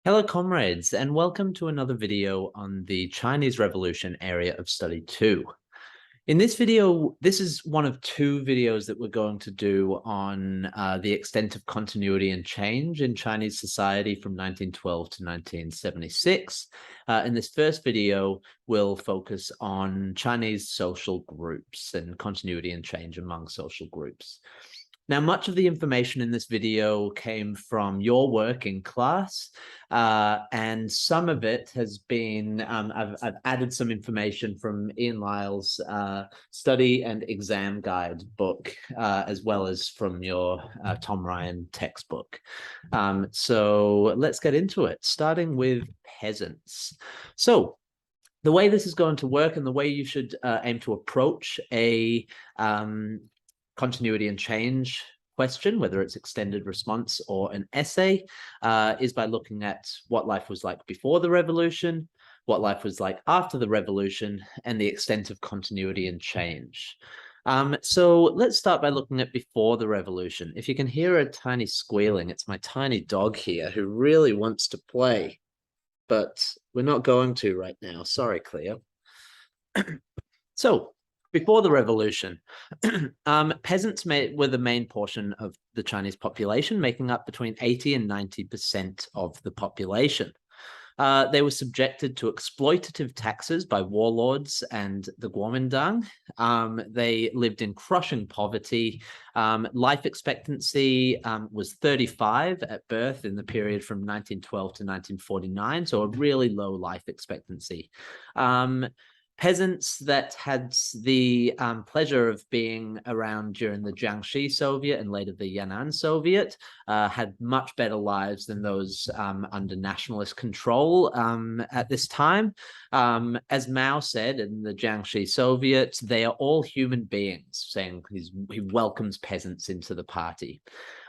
Hello, comrades, and welcome to another video on the Chinese Revolution area of study 2. In this video, this is one of two videos that we're going to do on the extent of continuity and change in Chinese society from 1912 to 1976. In this first video, we'll focus on Chinese social groups and continuity and change among social groups. Now, much of the information in this video came from your work in class, and some of it has been, I've added some information from Ian Lyle's study and exam guide book, as well as from your Tom Ryan textbook. So let's get into it, starting with peasants. So the way this is going to work and the way you should aim to approach a continuity and change question, whether it's extended response or an essay, is by looking at what life was like before the revolution, what life was like after the revolution, and the extent of continuity and change. So let's start by looking at before the revolution. If you can hear a tiny squealing, it's my tiny dog here who really wants to play, but we're not going to right now. Sorry, Cleo. So before the revolution, peasants were the main portion of the Chinese population, making up between 80 and 90% of the population. They were subjected to exploitative taxes by warlords and the Kuomintang. They lived in crushing poverty. Life expectancy was 35 at birth in the period from 1912 to 1949, so a really low life expectancy. Peasants that had the pleasure of being around during the Jiangxi Soviet and later the Yan'an Soviet had much better lives than those under nationalist control at this time. As Mao said in the Jiangxi Soviet, they are all human beings, saying he welcomes peasants into the party.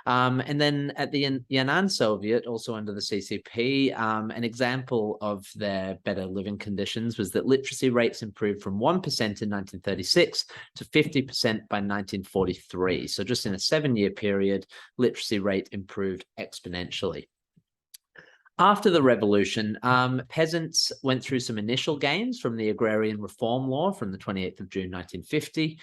And then at the Yan'an Soviet, also under the CCP, an example of their better living conditions was that literacy rates improved from 1% in 1936 to 50% by 1943. So just in a 7-year period, literacy rate improved exponentially. After the revolution, peasants went through some initial gains from the Agrarian Reform Law from the 28th of June 1950,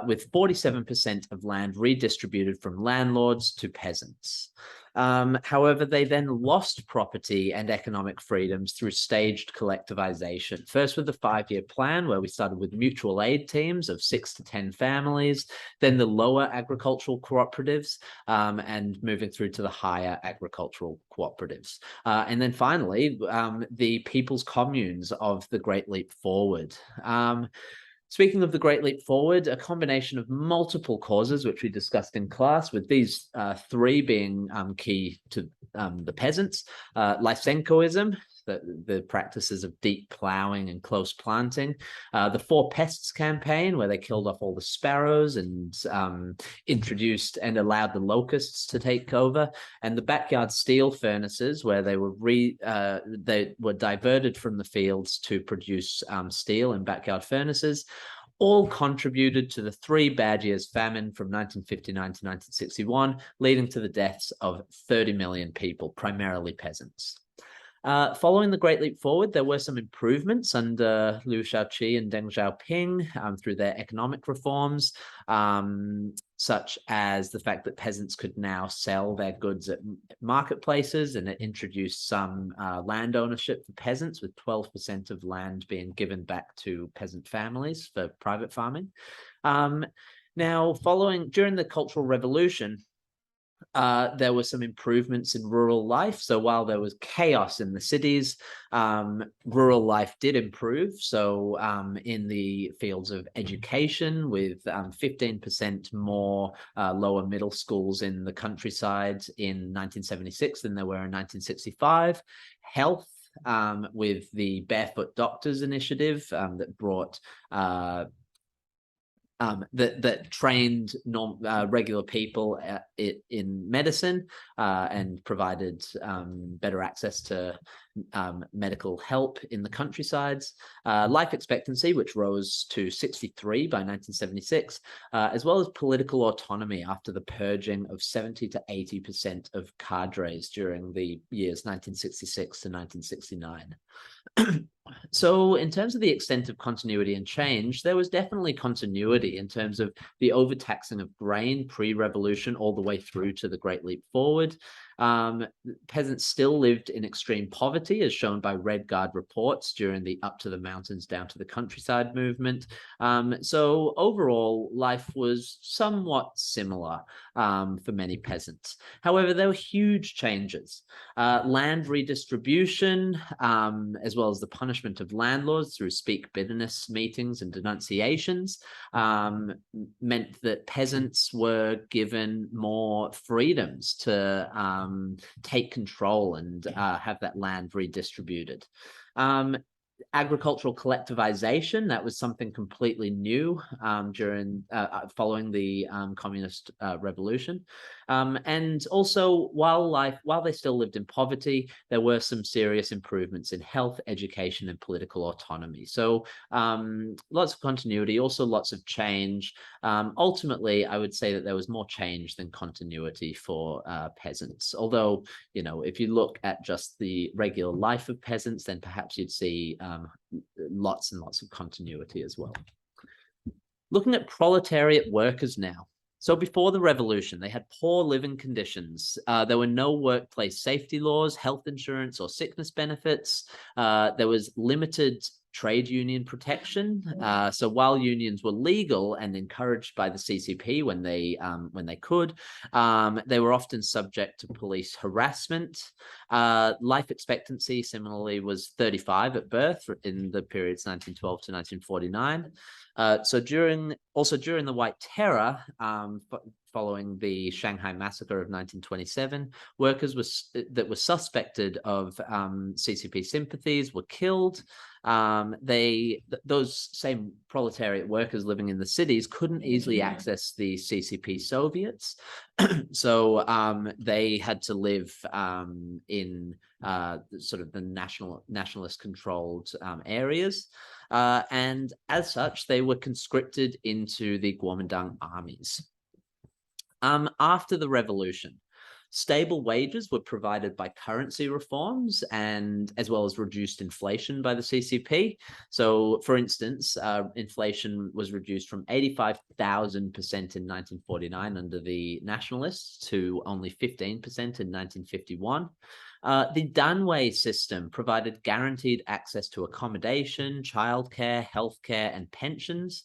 with 47% of land redistributed from landlords to peasants. However, they then lost property and economic freedoms through staged collectivization. First with the 5-year plan, where we started with mutual aid teams of 6 to 10 families, then the lower agricultural cooperatives, and moving through to the higher agricultural cooperatives. And then finally, the people's communes of the Great Leap Forward. Speaking of the Great Leap Forward, a combination of multiple causes, which we discussed in class, with these three being key to the peasants: Lysenkoism, the practices of deep plowing and close planting, the Four Pests campaign, where they killed off all the sparrows and introduced and allowed the locusts to take over, and the backyard steel furnaces, where they were diverted from the fields to produce steel in backyard furnaces, all contributed to the 3 bad years famine from 1959 to 1961, leading to the deaths of 30 million people, primarily peasants. Following the Great Leap Forward, there were some improvements under Liu Shaoqi and Deng Xiaoping through their economic reforms, such as the fact that peasants could now sell their goods at marketplaces, and it introduced some land ownership for peasants, with 12% of land being given back to peasant families for private farming. Now, during the Cultural Revolution, there were some improvements in rural life. So while there was chaos in the cities, rural life did improve. So in the fields of education, with 15% more lower middle schools in the countryside in 1976 than there were in 1965. Health, with the Barefoot Doctors initiative that brought that trained regular people in medicine and provided better access to medical help in the countrysides. Life expectancy, which rose to 63 by 1976, as well as political autonomy after the purging of 70 to 80% of cadres during the years 1966 to 1969. So in terms of the extent of continuity and change, there was definitely continuity in terms of the overtaxing of grain pre-revolution all the way through to the Great Leap Forward. Peasants still lived in extreme poverty, as shown by Red Guard reports during the up to the mountains, down to the countryside movement. So overall, life was somewhat similar for many peasants. However, there were huge changes. Land redistribution, as well as the punishment of landlords through speak bitterness meetings and denunciations, meant that peasants were given more freedoms to take control and have that land redistributed. Agricultural collectivization, that was something completely new during following the communist revolution. And also, while they still lived in poverty, there were some serious improvements in health, education, and political autonomy. So lots of continuity, also lots of change. Ultimately, I would say that there was more change than continuity for peasants. Although, you know, if you look at just the regular life of peasants, then perhaps you'd see lots and lots of continuity as well. Looking at proletariat workers now. So before the revolution, they had poor living conditions. There were no workplace safety laws, health insurance, or sickness benefits. There was limited trade union protection. So while unions were legal and encouraged by the CCP when they could, they were often subject to police harassment. Life expectancy similarly was 35 at birth in the periods 1912 to 1949. So during the White Terror, following the Shanghai Massacre of 1927, workers that were suspected of CCP sympathies were killed. Those same proletariat workers living in the cities couldn't easily access the CCP Soviets, so they had to live in sort of the nationalist controlled areas. And as such, they were conscripted into the Kuomintang armies. After the revolution, stable wages were provided by currency reforms and as well as reduced inflation by the CCP. So, for instance, inflation was reduced from 85,000% in 1949 under the nationalists to only 15% in 1951. The Danwei system provided guaranteed access to accommodation, childcare, healthcare, and pensions.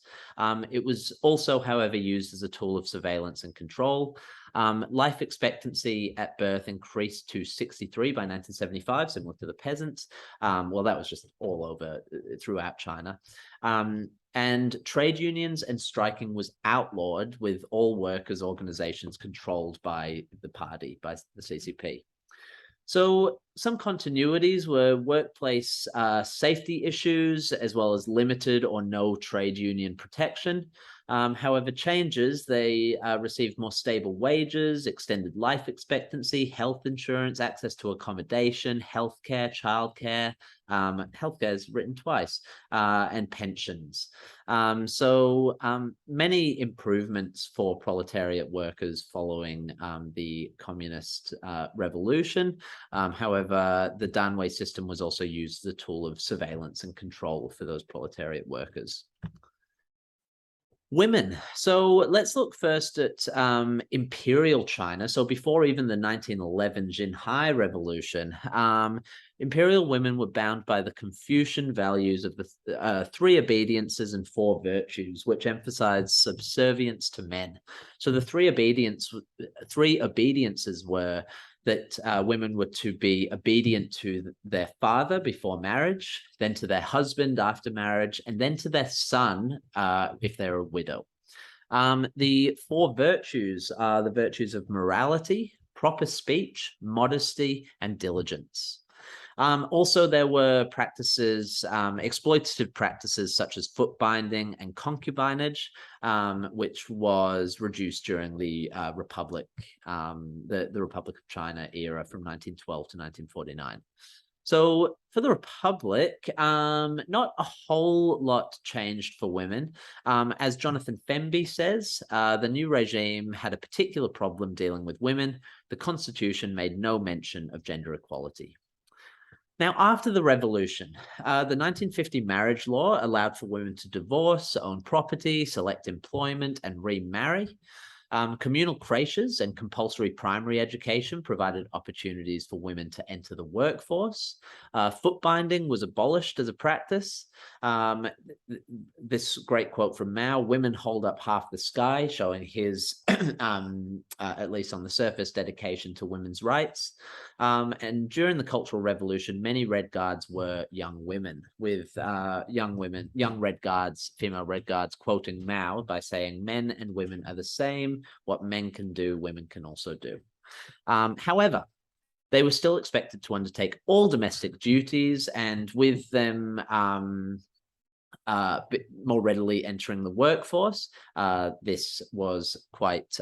It was also, however, used as a tool of surveillance and control. Life expectancy at birth increased to 63 by 1975, similar to the peasants. Well, that was just all over throughout China. And trade unions and striking was outlawed, with all workers' organizations controlled by the party, by the CCP. So some continuities were workplace safety issues, as well as limited or no trade union protection. However, changes, they received more stable wages, extended life expectancy, health insurance, access to accommodation, healthcare, childcare, healthcare is written twice, and pensions. So many improvements for proletariat workers following the communist revolution. However, the Danwei system was also used as a tool of surveillance and control for those proletariat workers. Women. So let's look first at imperial China. So before even the 1911 Xinhai Revolution, imperial women were bound by the Confucian values of the 3 obediences and 4 virtues, which emphasized subservience to men. So the 3 obediences were that women were to be obedient to their father before marriage, then to their husband after marriage, and then to their son if they're a widow. The 4 virtues are the virtues of morality, proper speech, modesty, and diligence. Also, there were practices, exploitative practices such as foot binding and concubinage, which was reduced during the Republic, the Republic of China era from 1912 to 1949. So for the Republic, not a whole lot changed for women. As Jonathan Femby says, the new regime had a particular problem dealing with women. The Constitution made no mention of gender equality. Now, after the revolution, the 1950 marriage law allowed for women to divorce, own property, select employment, and remarry. Communal creches and compulsory primary education provided opportunities for women to enter the workforce. Foot binding was abolished as a practice. This great quote from Mao, "Women hold up half the sky," showing his, at least on the surface, dedication to women's rights. And during the Cultural Revolution, many Red Guards were young women, with young Red Guards, female Red Guards, quoting Mao by saying, "Men and women are the same. What men can do, women can also do." However, they were still expected to undertake all domestic duties, and with them more readily entering the workforce. This was quite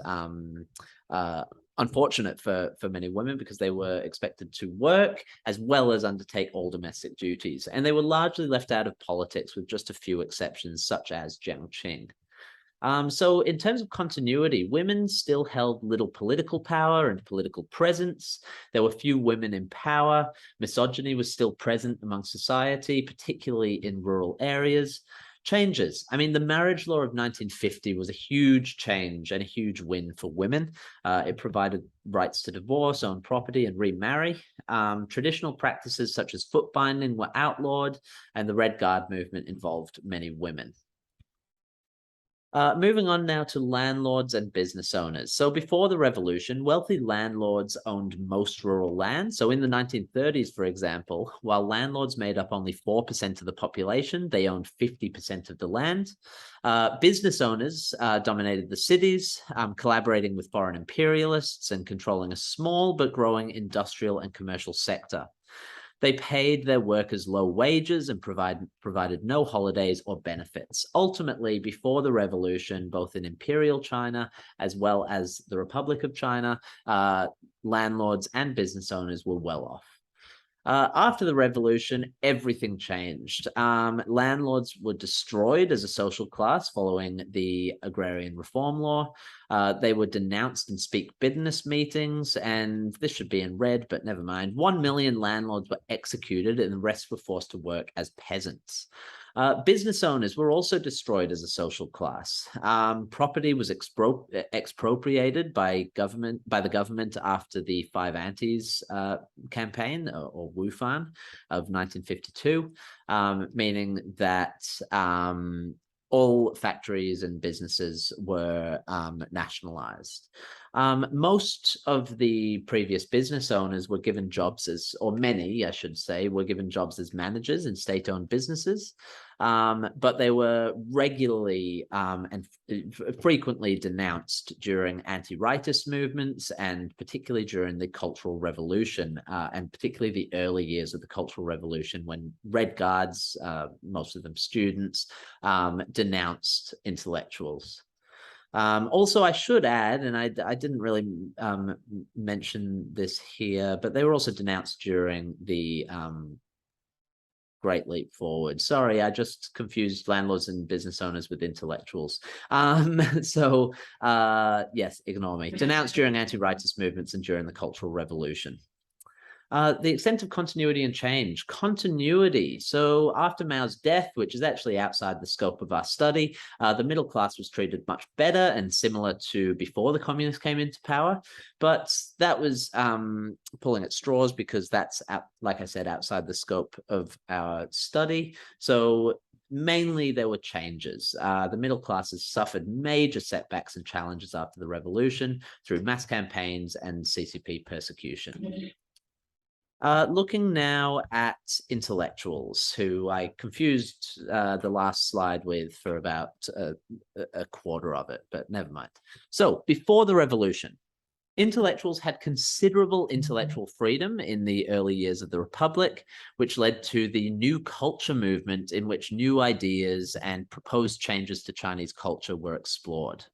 unfortunate for many women, because they were expected to work as well as undertake all domestic duties, and they were largely left out of politics with just a few exceptions, such as Jiang Qing. So in terms of continuity, women still held little political power and political presence. There were few women in power. Misogyny was still present among society, particularly in rural areas. Changes. I mean, the marriage law of 1950 was a huge change and a huge win for women. It provided rights to divorce, own property, and remarry. Traditional practices such as foot binding were outlawed, and the Red Guard movement involved many women. Moving on now to landlords and business owners. So before the revolution, wealthy landlords owned most rural land. So in the 1930s, for example, while landlords made up only 4% of the population, they owned 50% of the land. Business owners dominated the cities, collaborating with foreign imperialists and controlling a small but growing industrial and commercial sector. They paid their workers low wages and provided no holidays or benefits. Ultimately, before the revolution, both in Imperial China as well as the Republic of China, landlords and business owners were well off. After the revolution, everything changed. Landlords were destroyed as a social class following the agrarian reform law. They were denounced in speak business meetings, and this should be in red, but never mind. 1 million landlords were executed, and the rest were forced to work as peasants. Business owners were also destroyed as a social class. Property was expropriated by the government after the Five Antis campaign, or Wufan, of 1952, meaning that all factories and businesses were nationalized. Most of the previous business owners were given jobs as, or many, I should say, were given jobs as managers in state-owned businesses, but they were regularly and frequently denounced during anti-rightist movements, and particularly during the Cultural Revolution, and particularly the early years of the Cultural Revolution, when Red Guards, most of them students, denounced intellectuals. Also, I should add, and I didn't really mention this here, but they were also denounced during the Great Leap Forward. Sorry, I just confused landlords and business owners with intellectuals. Yes, ignore me. Denounced during anti-rightist movements and during the Cultural Revolution. The extent of continuity and change. Continuity. So after Mao's death, which is actually outside the scope of our study, the middle class was treated much better and similar to before the communists came into power. But that was pulling at straws, because that's, like I said, outside the scope of our study. So mainly there were changes. The middle classes suffered major setbacks and challenges after the revolution through mass campaigns and CCP persecution. Looking now at intellectuals, who I confused the last slide with for about a quarter of it, but never mind. So before the revolution, Intellectuals had considerable intellectual freedom in the early years of the Republic, which led to the New Culture movement, in which new ideas and proposed changes to Chinese culture were explored.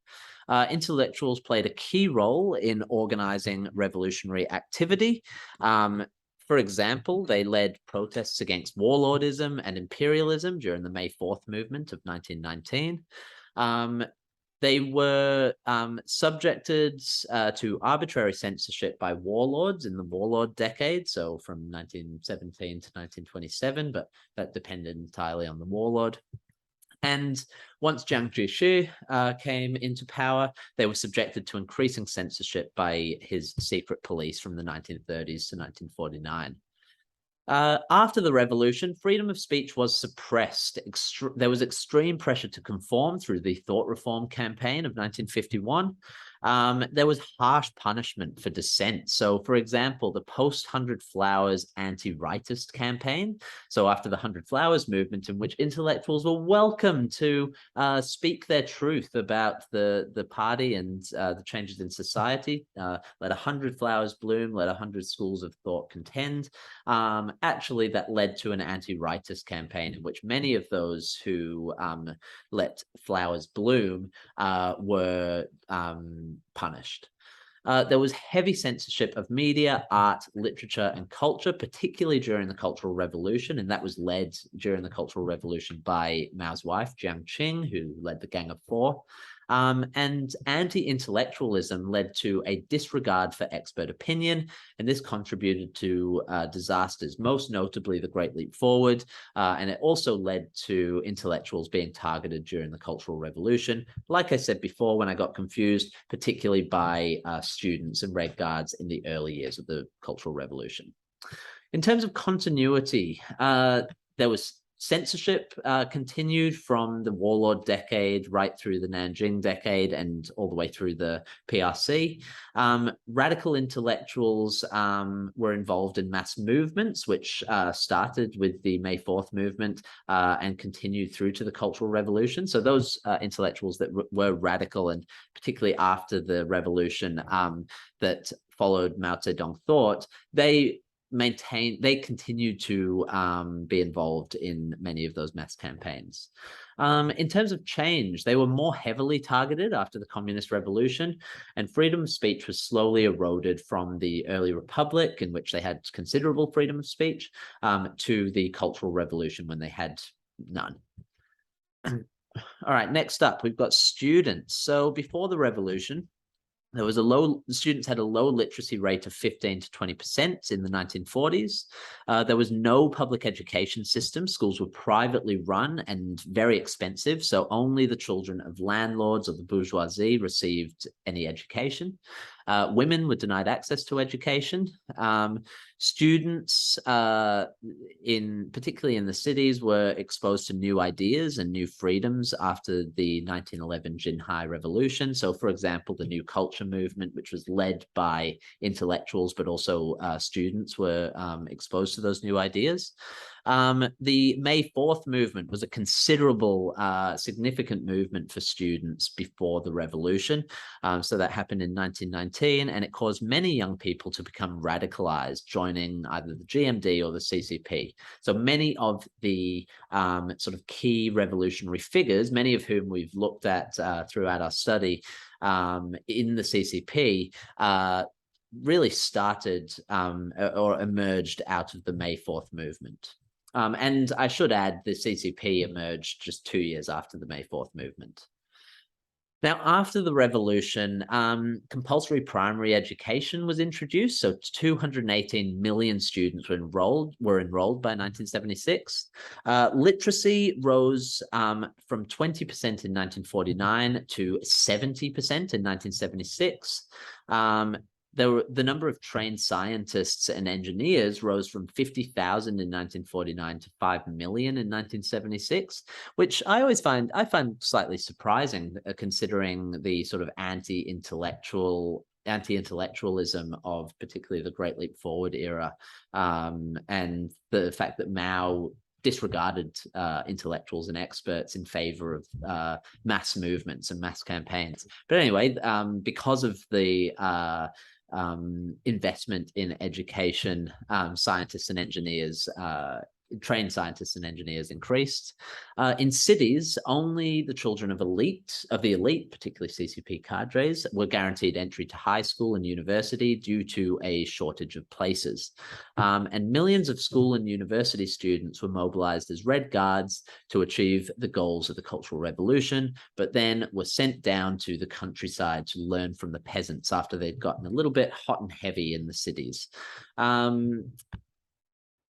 Intellectuals played a key role in organizing revolutionary activity. For example, they led protests against warlordism and imperialism during the May 4th movement of 1919. They were subjected to arbitrary censorship by warlords in the warlord decade, so from 1917 to 1927, but that depended entirely on the warlord. And once Jiang Jieshi came into power, they were subjected to increasing censorship by his secret police from the 1930s to 1949. After the revolution, freedom of speech was suppressed. There was extreme pressure to conform through the Thought Reform campaign of 1951. There was harsh punishment for dissent. So, for example, the post-100 Flowers anti-rightist campaign. So after the 100 Flowers movement, in which intellectuals were welcome to speak their truth about the party and the changes in society. Let 100 flowers bloom, let 100 schools of thought contend. Actually, that led to an anti-rightist campaign in which many of those who let flowers bloom were punished. There was heavy censorship of media, art, literature, and culture, particularly during the Cultural Revolution, and that was led during the Cultural Revolution by Mao's wife, Jiang Qing, who led the Gang of Four. And anti-intellectualism led to a disregard for expert opinion, and this contributed to disasters, most notably the Great Leap Forward, and it also led to intellectuals being targeted during the Cultural Revolution, like I said before when I got confused, particularly by students and Red Guards in the early years of the Cultural Revolution. In terms of continuity, there was censorship continued from the warlord decade right through the Nanjing decade and all the way through the PRC. Radical intellectuals were involved in mass movements, which started with the May 4th movement and continued through to the Cultural Revolution. So those intellectuals that were radical, and particularly after the revolution that followed Mao Zedong thought, they continued to be involved in many of those mass campaigns. In terms of change, they were more heavily targeted after the Communist Revolution, and freedom of speech was slowly eroded from the early Republic, in which they had considerable freedom of speech, to the Cultural Revolution, when they had none. All right, next up, we've got students. So before the revolution, there was students had a low literacy rate of 15 to 20% in the 1940s. There was no public education system. Schools were privately run and very expensive, so only the children of landlords or the bourgeoisie received any education. Women were denied access to education. Students, particularly in the cities, were exposed to new ideas and new freedoms after the 1911 Jinhai Revolution. So, for example, the New Culture movement, which was led by intellectuals, but also students were exposed to those new ideas. The May 4th movement was a considerable, significant movement for students before the revolution. So that happened in 1919, and it caused many young people to become radicalized, joining either the GMD or the CCP. So many of the sort of key revolutionary figures, many of whom we've looked at throughout our study in the CCP, really started or emerged out of the May 4th movement. And I should add, the CCP emerged just 2 years after the May 4th movement. Now, after the revolution, compulsory primary education was introduced. So 218 million students were enrolled by 1976. Literacy rose from 20% in 1949 to 70% in 1976. The number of trained scientists and engineers rose from 50,000 in 1949 to 5 million in 1976, which I find slightly surprising, considering the sort of anti-intellectualism of particularly the Great Leap Forward era, and the fact that Mao disregarded intellectuals and experts in favor of mass movements and mass campaigns. But anyway, because of the investment in education, scientists and engineers, trained scientists and engineers increased. In cities, only the children of the elite, particularly CCP cadres, were guaranteed entry to high school and university due to a shortage of places. And millions of school and university students were mobilized as Red Guards to achieve the goals of the Cultural Revolution, but then were sent down to the countryside to learn from the peasants after they'd gotten a little bit hot and heavy in the cities.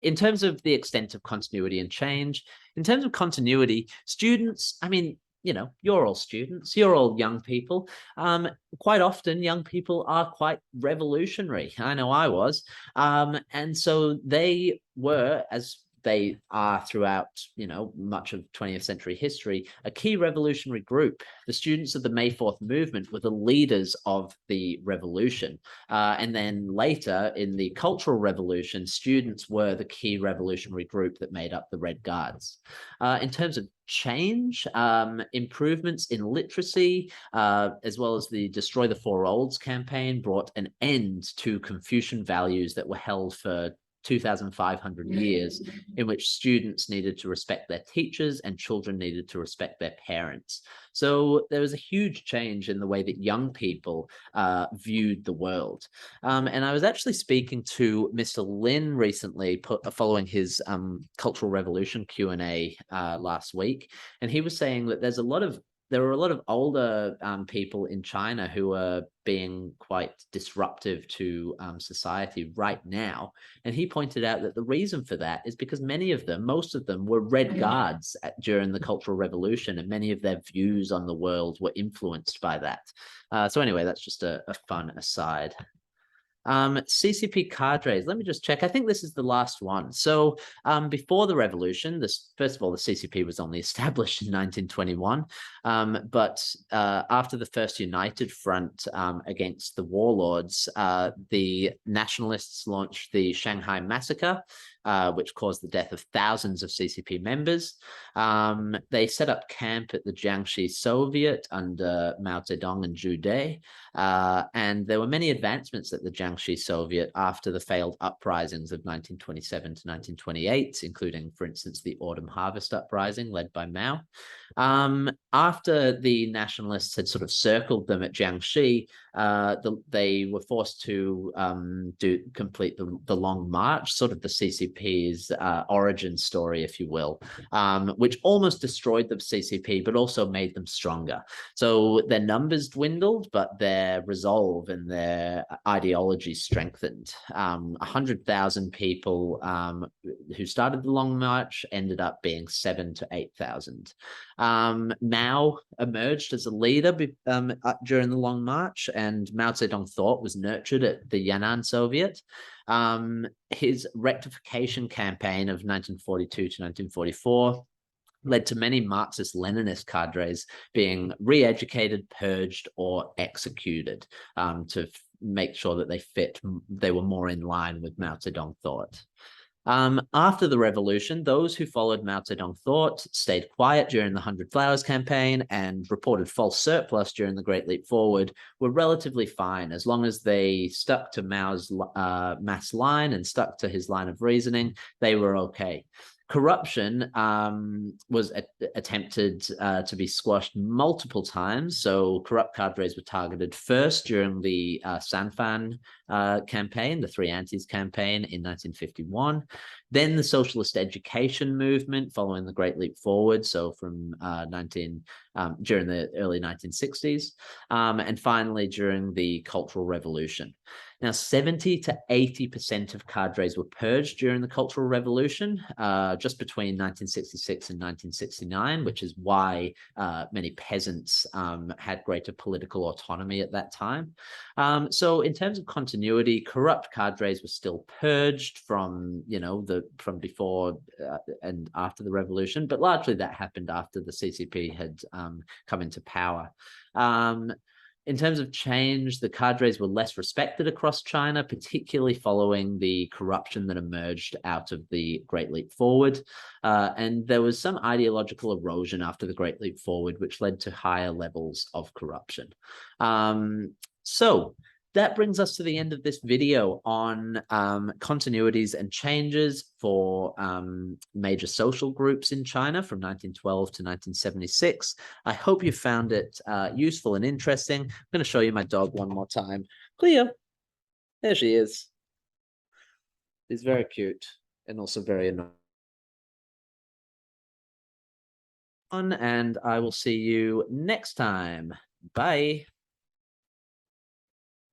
In terms of the extent of continuity and change, in terms of continuity, students, I mean, you know, you're all students, you're all young people. Quite often, young people are quite revolutionary. I know I was. And so they were, as they are throughout, you know, much of 20th century history, a key revolutionary group. The students of the May 4th movement were the leaders of the revolution. And then later in the Cultural Revolution, students were the key revolutionary group that made up the Red Guards. In terms of change, improvements in literacy, as well as the Destroy the Four Olds campaign, brought an end to Confucian values that were held for 2,500 years, in which students needed to respect their teachers and children needed to respect their parents. So there was a huge change in the way that young people viewed the world. And I was actually speaking to Mr. Lin recently, following his Cultural Revolution Q&A last week, and he was saying that there were a lot of older people in China who are being quite disruptive to society right now. And he pointed out that the reason for that is because most of them were Red Guards during the Cultural Revolution, and many of their views on the world were influenced by that. So anyway, that's just a fun aside. CCP cadres, let me just check. I think this is the last one. So before the revolution, first of all, the CCP was only established in 1921. But after the First United Front against the warlords, the nationalists launched the Shanghai Massacre, which caused the death of thousands of CCP members. They set up camp at the Jiangxi Soviet under Mao Zedong and Zhu De. And there were many advancements at the Jiangxi Soviet after the failed uprisings of 1927 to 1928, including, for instance, the Autumn Harvest Uprising led by Mao. After the nationalists had sort of circled them at Jiangxi, they were forced to complete the Long March, sort of the CCP's origin story, if you will, which almost destroyed the CCP, but also made them stronger. So their numbers dwindled, but their resolve and their ideology strengthened. 100,000 people who started the Long March ended up being 7,000 to 8,000. Mao emerged as a leader during the Long March, and Mao Zedong thought was nurtured at the Yan'an Soviet. His rectification campaign of 1942 to 1944 led to many Marxist-Leninist cadres being re-educated, purged, or executed to make sure that they were more in line with Mao Zedong thought. After the revolution, those who followed Mao Zedong thought stayed quiet during the 100 Flowers campaign and reported false surplus during the Great Leap Forward were relatively fine as long as they stuck to Mao's mass line and stuck to his line of reasoning. They were okay. Corruption was attempted to be squashed multiple times. So corrupt cadres were targeted first during the Sanfan campaign, the Three Antis campaign in 1951. Then the socialist education movement following the Great Leap Forward, so from during the early 1960s, and finally during the Cultural Revolution. Now, 70 to 80% of cadres were purged during the Cultural Revolution, just between 1966 and 1969, which is why many peasants had greater political autonomy at that time. So in terms of continuity, corrupt cadres were still purged from, from before and after the revolution, but largely that happened after the CCP had come into power. In terms of change, the cadres were less respected across China, particularly following the corruption that emerged out of the Great Leap Forward. And there was some ideological erosion after the Great Leap Forward, which led to higher levels of corruption. So that brings us to the end of this video on continuities and changes for major social groups in China from 1912 to 1976. I hope you found it useful and interesting. I'm going to show you my dog one more time. Cleo, there she is. She's very cute and also very annoying. And I will see you next time. Bye.